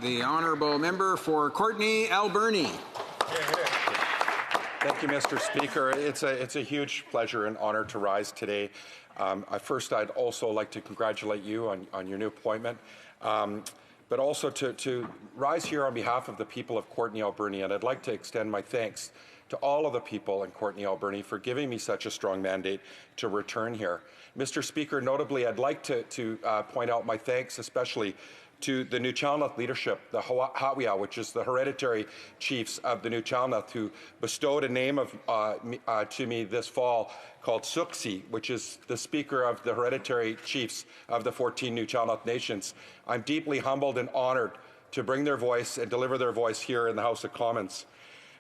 The honourable member for Courtenay Alberni. Thank you, Mr. Speaker. It's a huge pleasure and honour to rise today. First, I'd also like to congratulate you on your new appointment, but also to rise here on behalf of the people of Courtenay Alberni, and I'd like to extend my thanks to all of the people in Courtenay Alberni for giving me such a strong mandate to return here. Mr. Speaker, notably, I'd like to point out my thanks especially to the Nuu-Chulnauth leadership, the Hawia, which is the hereditary chiefs of the Nuu-Chulnauth, who bestowed a name to me this fall called Suksi, which is the Speaker of the hereditary chiefs of the 14 Nuu-Chulnauth nations. I'm deeply humbled and honoured to bring their voice and deliver their voice here in the House of Commons.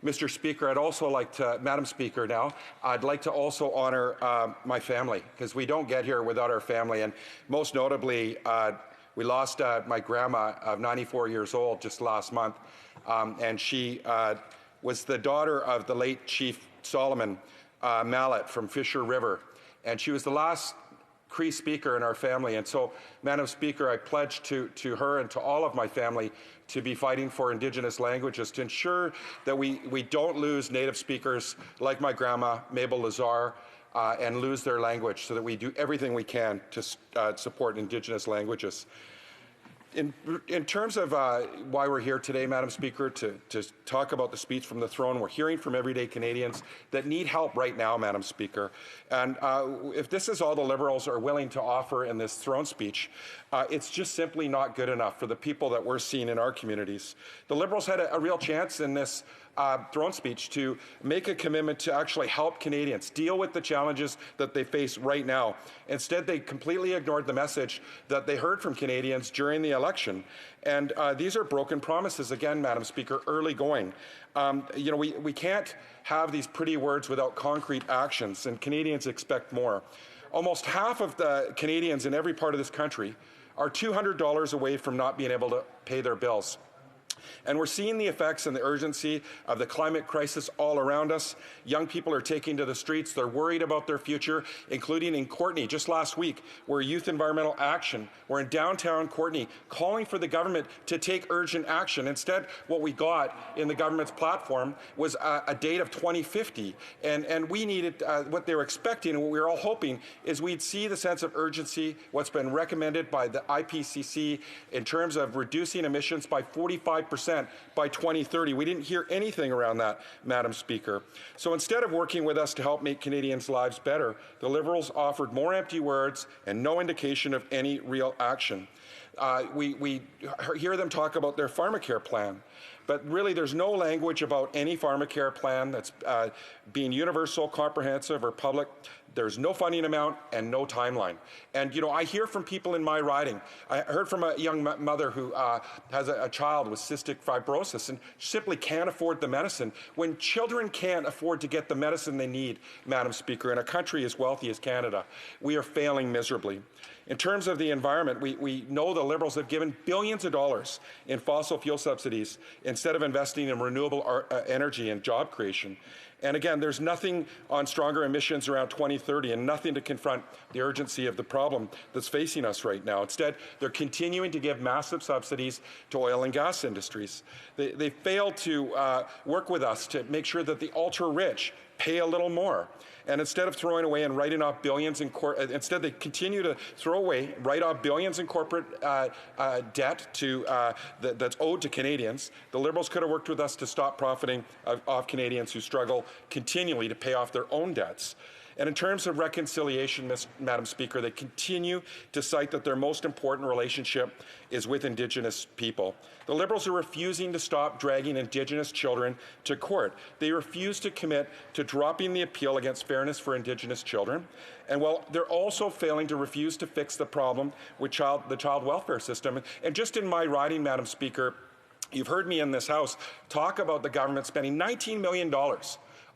Mr. Speaker, I'd also like to, Madam Speaker now, I'd like to also honour my family, because we don't get here without our family, and most notably, we lost my grandma of 94 years old just last month, and she was the daughter of the late Chief Solomon Mallet from Fisher River, and she was the last Cree speaker in our family. And so, Madam Speaker, I pledge to her and to all of my family to be fighting for Indigenous languages, to ensure that we don't lose Native speakers like my grandma, Mabel Lazar, and lose their language, so that we do everything we can to support Indigenous languages. In terms of why we're here today, Madam Speaker, to talk about the speech from the throne, we're hearing from everyday Canadians that need help right now, Madam Speaker. And if this is all the Liberals are willing to offer in this throne speech, it's just simply not good enough for the people that we're seeing in our communities. The Liberals had a real chance in this throne speech to make a commitment to actually help Canadians deal with the challenges that they face right now. Instead, they completely ignored the message that they heard from Canadians during the election. And these are broken promises, again, Madam Speaker, early going. We can't have these pretty words without concrete actions, and Canadians expect more. Almost half of the Canadians in every part of this country are $200 away from not being able to pay their bills. And we're seeing the effects and the urgency of the climate crisis all around us. Young people are taking to the streets. They're worried about their future, including in Courtenay. Just last week, where Youth Environmental Action, we're in downtown Courtenay, calling for the government to take urgent action. Instead, what we got in the government's platform was a date of 2050. And we needed, what they were expecting and what we were all hoping is we'd see the sense of urgency, what's been recommended by the IPCC in terms of reducing emissions by 45% by 2030. We didn't hear anything around that, Madam Speaker. So instead of working with us to help make Canadians' lives better, the Liberals offered more empty words and no indication of any real action. We hear them talk about their pharmacare plan, but really there's no language about any pharmacare plan that's being universal, comprehensive, or public. There's no funding amount and no timeline. And, I hear from people in my riding. I heard from a young mother who has a child with cystic fibrosis and simply can't afford the medicine. When children can't afford to get the medicine they need, Madam Speaker, in a country as wealthy as Canada, we are failing miserably. In terms of the environment, we know the Liberals have given billions of dollars in fossil fuel subsidies instead of investing in renewable energy and job creation. And again, there's nothing on stronger emissions around 2030 and nothing to confront the urgency of the problem that's facing us right now. Instead, they're continuing to give massive subsidies to oil and gas industries. They failed to work with us to make sure that the ultra-rich pay a little more. And instead of throwing away and writing off billions in instead they continue to write off billions in corporate debt that's owed to Canadians. The Liberals could have worked with us to stop profiting off Canadians who struggle continually to pay off their own debts. And in terms of reconciliation, Madam Speaker, they continue to cite that their most important relationship is with Indigenous people. The Liberals are refusing to stop dragging Indigenous children to court. They refuse to commit to dropping the appeal against fairness for Indigenous children. And they're also failing to refuse to fix the problem with the child welfare system. And just in my riding, Madam Speaker, you've heard me in this House talk about the government spending $19 million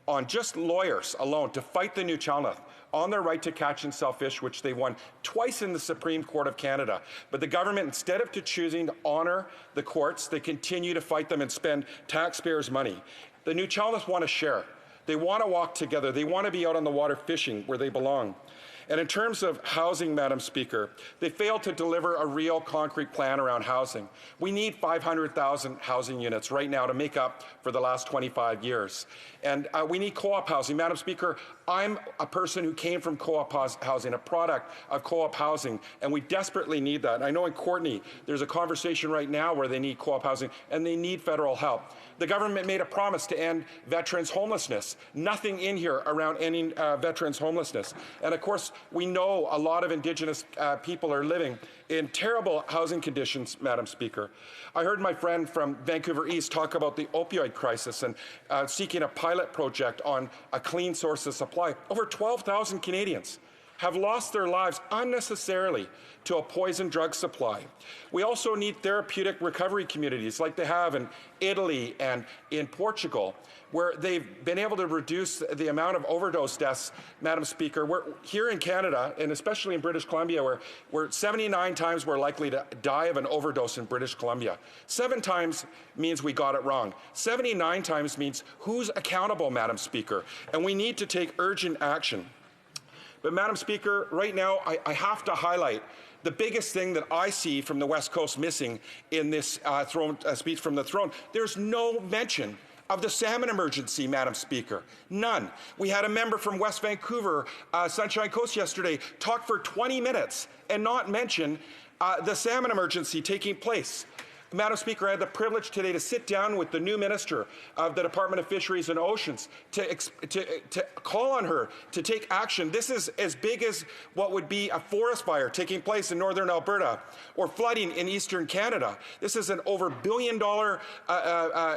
on just lawyers alone to fight the Nuu-Chulnauth on their right to catch and sell fish, which they won twice in the Supreme Court of Canada. But the government, instead of choosing to honour the courts, they continue to fight them and spend taxpayers' money. The Nuu-Chulnauth want to share. They want to walk together. They want to be out on the water fishing where they belong. And in terms of housing, Madam Speaker, they failed to deliver a real concrete plan around housing. We need 500,000 housing units right now to make up for the last 25 years. And we need co-op housing. Madam Speaker, I'm a person who came from co-op housing, a product of co-op housing, and we desperately need that. And I know in Courtenay, there's a conversation right now where they need co-op housing, and they need federal help. The government made a promise to end veterans' homelessness. Nothing in here around ending veterans' homelessness. And of course, we know a lot of Indigenous people are living in terrible housing conditions, Madam Speaker. I heard my friend from Vancouver East talk about the opioid crisis and seeking a pilot project on a clean source of supply. Over 12,000 Canadians have lost their lives unnecessarily to a poison drug supply. We also need therapeutic recovery communities like they have in Italy and in Portugal, where they've been able to reduce the amount of overdose deaths, Madam Speaker. We're here in Canada, and especially in British Columbia, where we're 79 times we're likely to die of an overdose in British Columbia. 7 times means we got it wrong. 79 times means who's accountable, Madam Speaker, and we need to take urgent action. But Madam Speaker, right now I have to highlight the biggest thing that I see from the West Coast missing in this speech from the throne. There's no mention of the salmon emergency, Madam Speaker. None. We had a member from West Vancouver, Sunshine Coast yesterday, talk for 20 minutes and not mention the salmon emergency taking place. Madam Speaker, I had the privilege today to sit down with the new Minister of the Department of Fisheries and Oceans to call on her to take action. This is as big as what would be a forest fire taking place in northern Alberta or flooding in eastern Canada. This is an over $1 billion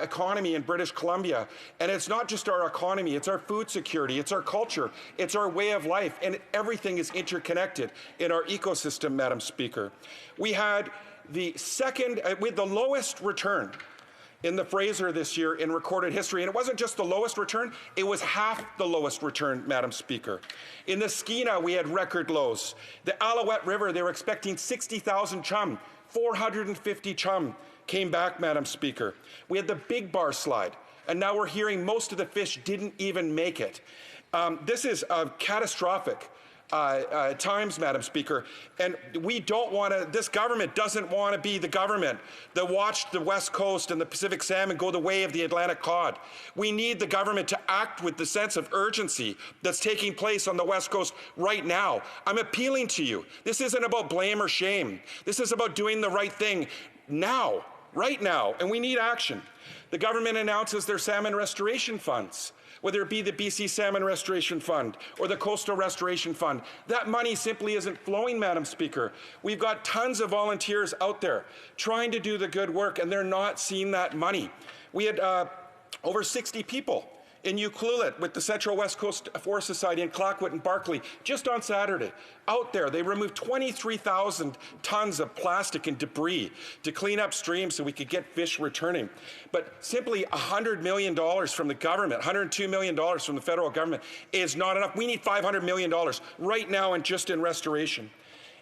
economy in British Columbia. And it's not just our economy, it's our food security, it's our culture, it's our way of life, and everything is interconnected in our ecosystem, Madam Speaker. We had the lowest return in the Fraser this year in recorded history. And it wasn't just the lowest return, it was half the lowest return, Madam Speaker. In the Skeena, we had record lows. The Alouette River, they were expecting 60,000 chum. 450 chum came back, Madam Speaker. We had the Big Bar slide, and now we're hearing most of the fish didn't even make it. This is catastrophic times, Madam Speaker, and we don't want to, this government doesn't want to be the government that watched the West Coast and the Pacific salmon go the way of the Atlantic cod. We need the government to act with the sense of urgency that's taking place on the West Coast right now. I'm appealing to you. This isn't about blame or shame. This is about doing the right thing now, right now, and we need action. The government announces their salmon restoration funds, whether it be the BC Salmon Restoration Fund or the Coastal Restoration Fund. That money simply isn't flowing, Madam Speaker. We've got tons of volunteers out there trying to do the good work, and they're not seeing that money. We had over 60 people in Ucluelet with the Central West Coast Forest Society in Clayoquot and Barclay just on Saturday. Out there, they removed 23,000 tons of plastic and debris to clean up streams so we could get fish returning. But simply $100 million from the government, $102 million from the federal government is not enough. We need $500 million right now and just in restoration.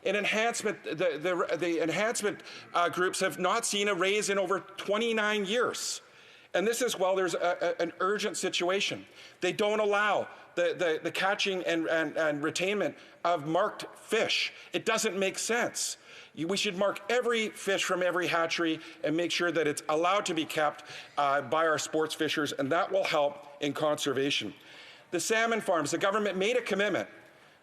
In enhancement, the enhancement groups have not seen a raise in over 29 years. And this is, well, there's an urgent situation. They don't allow the catching and retainment of marked fish. It doesn't make sense. We should mark every fish from every hatchery and make sure that it's allowed to be kept by our sports fishers, and that will help in conservation. The salmon farms, the government made a commitment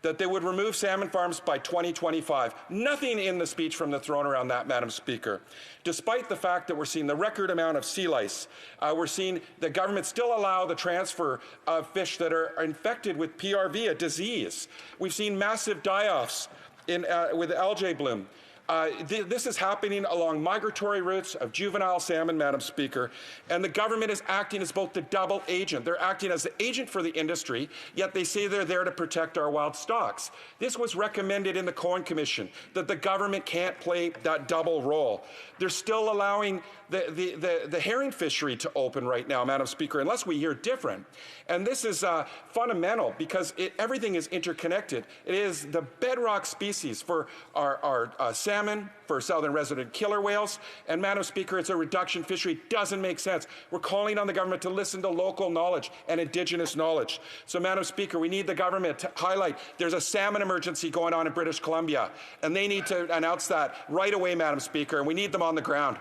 that they would remove salmon farms by 2025. Nothing in the speech from the throne around that, Madam Speaker. Despite the fact that we're seeing the record amount of sea lice, we're seeing the government still allow the transfer of fish that are infected with PRV, a disease. We've seen massive die-offs with algae bloom. This is happening along migratory routes of juvenile salmon, Madam Speaker, and the government is acting as both the double agent. They're acting as the agent for the industry, yet they say they're there to protect our wild stocks. This was recommended in the Cohen Commission, that the government can't play that double role. They're still allowing the herring fishery to open right now, Madam Speaker, unless we hear different. And this is fundamental because everything is interconnected. It is the bedrock species for our salmon salmon, for southern resident killer whales. And Madam Speaker, it's a reduction fishery. It doesn't make sense. We're calling on the government to listen to local knowledge and Indigenous knowledge. So Madam Speaker, we need the government to highlight there's a salmon emergency going on in British Columbia, and they need to announce that right away, Madam Speaker, and we need them on the ground.